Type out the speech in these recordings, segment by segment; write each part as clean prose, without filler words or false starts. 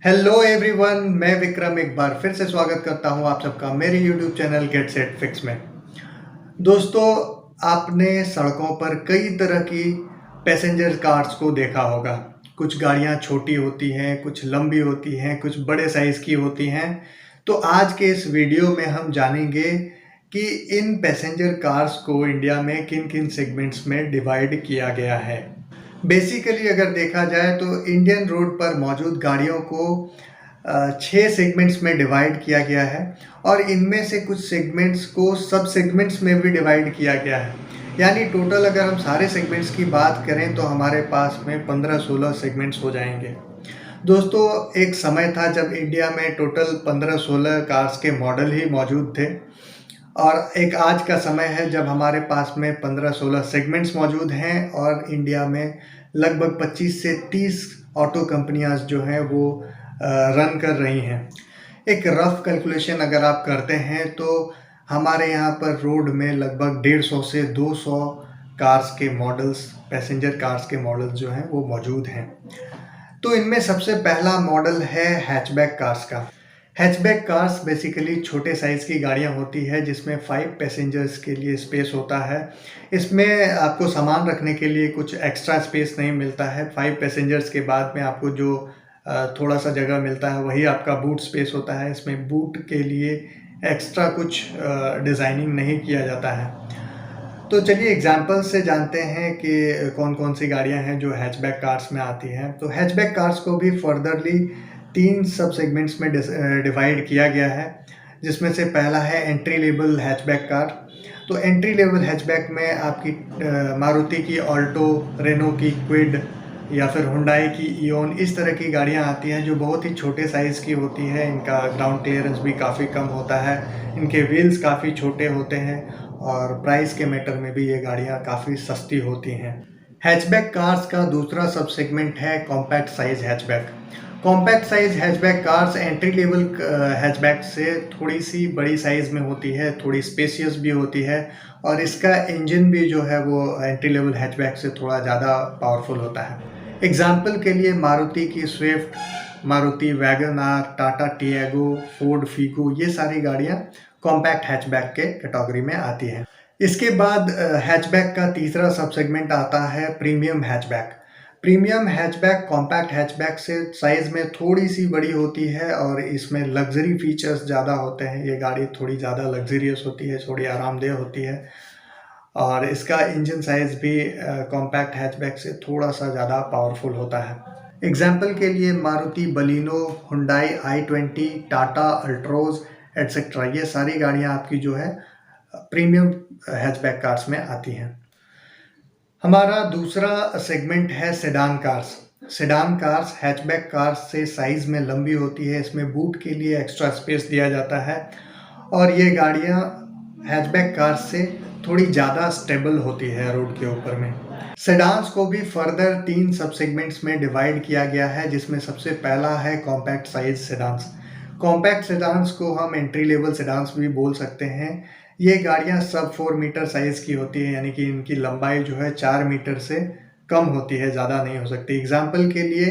Hello everyone, मैं विक्रम एक बार फिर से स्वागत करता हूं आप सबका मेरे YouTube channel get set fix में। दोस्तों, आपने सड़कों पर कई तरह की पैसेंजर कार्स को देखा होगा। कुछ गाड़ियां छोटी होती हैं, कुछ लंबी होती हैं, कुछ बड़े साइज़ की होती हैं। तो आज के इस वीडियो में हम जानेंगे कि इन पैसेंजर कार्स को इंडिया में किन किन सेगमेंट्स में डिवाइड किया गया है। बेसिकली अगर देखा जाए तो इंडियन रोड पर मौजूद गाड़ियों को 6 सेगमेंट्स में डिवाइड किया गया है और इनमें से कुछ सेगमेंट्स को सब सेगमेंट्स में भी डिवाइड किया गया है। यानी टोटल अगर हम सारे सेगमेंट्स की बात करें तो हमारे पास में 15-16 सेगमेंट्स हो जाएंगे। दोस्तों, एक समय था जब इंडिया में टोटल 15-16 कार्स के मॉडल ही मौजूद थे और एक आज का समय है जब हमारे पास में 15-16 सेगमेंट्स मौजूद हैं और इंडिया में लगभग 25 से 30 ऑटो कंपनियां जो हैं वो रन कर रही हैं। एक रफ कैलकुलेशन अगर आप करते हैं तो हमारे यहाँ पर रोड में लगभग 150 से 200 कार्स के मॉडल्स, पैसेंजर कार्स के मॉडल्स जो हैं वो मौजूद हैं। तो इनमें सबसे पहला मॉडल है हैचबैक कार्स का। हैचबैक कार्स बेसिकली छोटे साइज़ की गाड़ियां होती है जिसमें 5 पैसेंजर्स के लिए स्पेस होता है। इसमें आपको सामान रखने के लिए कुछ एक्स्ट्रा स्पेस नहीं मिलता है। 5 पैसेंजर्स के बाद में आपको जो थोड़ा सा जगह मिलता है वही आपका बूट स्पेस होता है। इसमें बूट के लिए एक्स्ट्रा कुछ डिज़ाइनिंग नहीं किया जाता है। तो चलिए एग्जाम्पल से जानते हैं कि कौन कौन सी गाड़ियां हैं जो हैचबैक कार्स में आती हैं। तो हैचबैक कार्स को भी फर्दरली 3 सब सेगमेंट्स में डिवाइड किया गया है, जिसमें से पहला है एंट्री लेवल हैचबैक कार। तो एंट्री लेवल हैचबैक में आपकी मारुति की ऑल्टो, रेनो की क्विड या फिर हुंडई की इओन, इस तरह की गाड़ियां आती हैं जो बहुत ही छोटे साइज़ की होती हैं। इनका ग्राउंड क्लियरेंस भी काफ़ी कम होता है, इनके व्हील्स काफ़ी छोटे होते हैं और प्राइस के मैटर में भी ये गाड़ियां काफ़ी सस्ती होती हैं। हैचबैक कार्स का दूसरा सब सेगमेंट है compact size hatchback. Compact size hatchback cars entry level hatchback से थोड़ी सी बड़ी साइज़ में होती है, थोड़ी स्पेशियस भी होती है और इसका इंजन भी जो है वो एंट्री लेवल हैचबैक से थोड़ा ज़्यादा पावरफुल होता है। एग्जाम्पल के लिए मारुति की Swift, Maruti Wagon R, Tata Tiago, Ford Figo, ये सारी गाड़ियाँ कॉम्पैक्ट हैचबैक के कैटेगरी में आती हैं। इसके बाद हैचबैक का तीसरा सब सेगमेंट आता है premium hatchback. Premium hatchback compact hatchback से साइज़ में थोड़ी सी बड़ी होती है और इसमें लग्जरी फीचर्स ज़्यादा होते हैं। ये गाड़ी थोड़ी ज़्यादा लग्जरियस होती है, थोड़ी आरामदेह होती है और इसका इंजन साइज़ भी कॉम्पैक्ट हैचबैक से थोड़ा सा ज़्यादा पावरफुल होता है। एग्जाम्पल के लिए Maruti Baleno, Hyundai i20, Tata Altroz etcetera, ये सारी गाड़ियाँ आपकी जो है प्रीमियम हैचबैक कार्स में आती हैं। हमारा दूसरा सेगमेंट है sedan cars. Sedan cars hatchback cars से साइज़ में लंबी होती है, इसमें बूट के लिए एक्स्ट्रा स्पेस दिया जाता है और ये गाड़ियाँ हैचबैक कार्स से थोड़ी ज़्यादा स्टेबल होती है रोड के ऊपर में। सेडान्स को भी फर्दर 3 सब सेगमेंट्स में डिवाइड किया गया है, जिसमें सबसे पहला है compact size sedans. Compact sedans को हम एंट्री लेवल सेडान्स भी बोल सकते हैं। ये गाड़ियां सब 4 मीटर साइज़ की होती हैं, यानी कि इनकी लंबाई जो है 4 मीटर से कम होती है, ज़्यादा नहीं हो सकती। एग्जाम्पल के लिए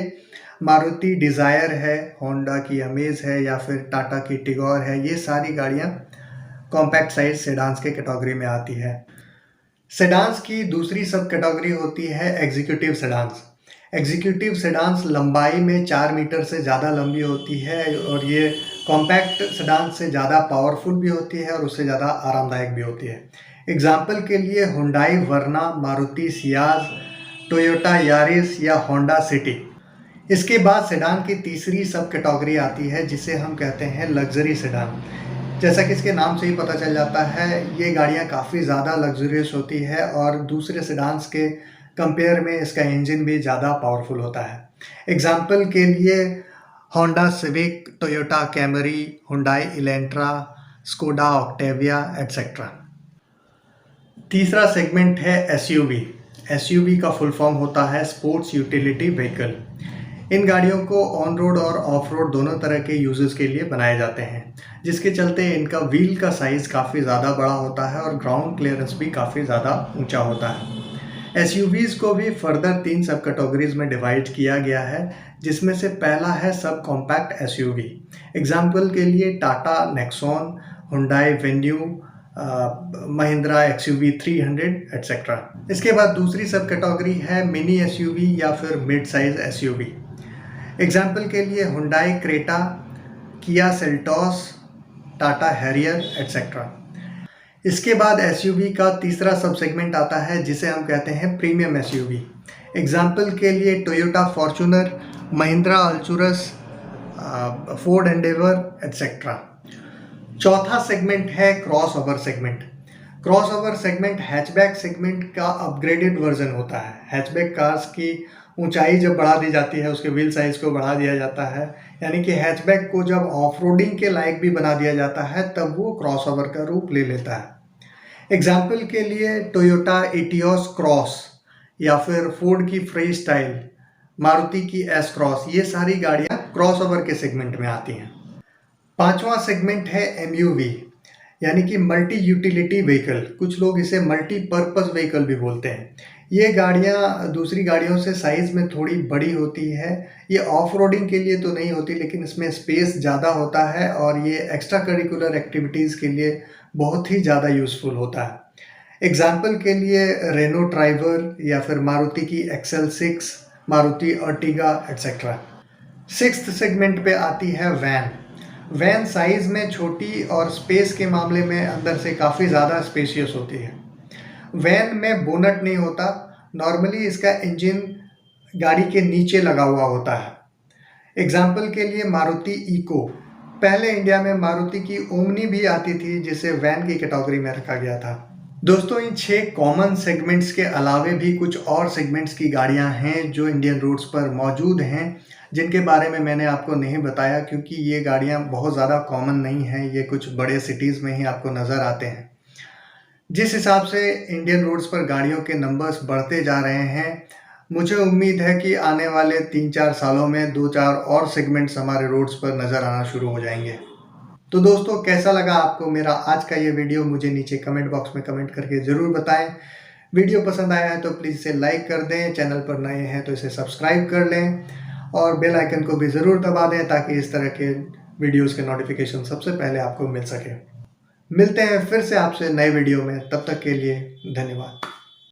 मारुति डिज़ायर है, होंडा की अमेज है या फिर टाटा की टिगोर है, ये सारी गाड़ियाँ कॉम्पैक्ट साइज सेडान्स के कैटेगरी में आती है। सेडान्स की दूसरी सब कैटेगरी होती है एग्जीक्यूटिव सेडान्स। एग्जीक्यूटिव सेडान्स लंबाई में 4 मीटर से ज़्यादा लंबी होती है और ये कॉम्पैक्ट सेडान्स से ज़्यादा पावरफुल भी होती है और उससे ज़्यादा आरामदायक भी होती है। एग्जाम्पल के लिए Hyundai Verna, Maruti Ciaz, Toyota Yaris या होंडा सिटी। इसके बाद सेडान की तीसरी सब कैटेगरी आती है जिसे हम कहते हैं लग्जरी सेडान। जैसा कि इसके नाम से ही पता चल जाता है, ये गाड़ियाँ काफ़ी ज़्यादा लग्जरियस होती है और दूसरे सेडान्स के कंपेयर में इसका इंजन भी ज़्यादा पावरफुल होता है। एग्जाम्पल के लिए Honda Civic, Toyota Camry, Hyundai Elantra, Skoda Octavia etcetera. तीसरा सेगमेंट है एसयूवी। एसयूवी का फुल फॉर्म होता है स्पोर्ट्स यूटिलिटी व्हीकल। इन गाड़ियों को ऑन रोड और ऑफ रोड दोनों तरह के यूजेस के लिए बनाए जाते हैं, जिसके चलते इनका व्हील का साइज़ काफ़ी ज़्यादा बड़ा होता है और ग्राउंड क्लियरेंस भी काफ़ी ज़्यादा ऊंचा होता है। एसयूवीज़ को भी फर्दर 3 सब कैटेगरीज में डिवाइड किया गया है, जिसमें से पहला है सब कॉम्पैक्ट एसयूवी। एग्जाम्पल के लिए Tata Nexon, Hyundai venue, Mahindra XUV 300 etcetera. इसके बाद दूसरी सब कैटेगरी है मिनी एसयूवी या फिर मिड साइज एसयूवी। एग्जाम्पल के लिए Hyundai Creta, Kia Seltos, Tata Harrier etcetera. इसके बाद एसयूवी का तीसरा सब सेगमेंट आता है जिसे हम कहते हैं प्रीमियम एसयूवी। एग्जाम्पल के लिए Toyota Fortuner, Mahindra Alturas, Ford Endeavour etcetera. चौथा सेगमेंट है cross over segment. Cross over segment hatchback segment का अपग्रेडेड वर्जन होता है। हैचबैक कार्स की ऊंचाई जब बढ़ा दी जाती है, उसके व्हील साइज को बढ़ा दिया जाता है, यानी कि हैचबैक को जब ऑफ रोडिंग के लायक भी बना दिया जाता है, तब वो क्रॉस ओवर का रूप ले लेता है। एग्जाम्पल के लिए टोयोटा इटियोस क्रॉस या फिर फोर्ड की फ्री स्टाइल, मारुति की एस क्रॉस, ये सारी गाड़ियाँ क्रॉस ओवर के सेगमेंट में आती हैं। पांचवा सेगमेंट है एमयूवी, यानी कि मल्टी यूटिलिटी व्हीकल। कुछ लोग इसे मल्टीपर्पज़ व्हीकल भी बोलते हैं। ये गाड़ियाँ दूसरी गाड़ियों से साइज़ में थोड़ी बड़ी होती है। ये ऑफ रोडिंग के लिए तो नहीं होती, लेकिन इसमें स्पेस ज़्यादा होता है और ये एक्स्ट्रा करिकुलर एक्टिविटीज़ के लिए बहुत ही ज़्यादा यूज़फुल होता है। एग्जाम्पल के लिए रेनो ट्राइवर या फिर मारुति की XL6, Maruti Ertiga etcetera. Sixth segment पे आती है वैन। वैन साइज़ में छोटी और स्पेस के मामले में अंदर से काफ़ी ज़्यादा स्पेशियस होती है। वैन में बोनट नहीं होता, नॉर्मली इसका इंजन गाड़ी के नीचे लगा हुआ होता है। एग्जाम्पल के लिए मारुति इको। पहले इंडिया में मारुति की ओमनी भी आती थी, जिसे वैन की कैटेगरी में रखा गया था। दोस्तों, इन 6 कॉमन सेगमेंट्स के अलावे भी कुछ और सेगमेंट्स की गाड़ियां हैं जो इंडियन रोड्स पर मौजूद हैं, जिनके बारे में मैंने आपको नहीं बताया क्योंकि ये गाड़ियां बहुत ज़्यादा कॉमन नहीं हैं। ये कुछ बड़े सिटीज़ में ही आपको नज़र आते हैं। जिस हिसाब से इंडियन रोड्स पर गाड़ियों के नंबर्स बढ़ते जा रहे हैं, मुझे उम्मीद है कि आने वाले 3-4 सालों में 2-4 और सेगमेंट्स हमारे रोड्स पर नज़र आना शुरू हो जाएंगे। तो दोस्तों, कैसा लगा आपको मेरा आज का ये वीडियो? मुझे नीचे कमेंट बॉक्स में कमेंट करके ज़रूर बताएं। वीडियो पसंद आया है तो प्लीज़ इसे लाइक कर दें, चैनल पर नए हैं तो इसे सब्सक्राइब कर लें और बेल आइकन को भी ज़रूर दबा दें ताकि इस तरह के वीडियोज़ के नोटिफिकेशन सबसे पहले आपको मिल सके। मिलते हैं फिर से आपसे नए वीडियो में, तब तक के लिए धन्यवाद।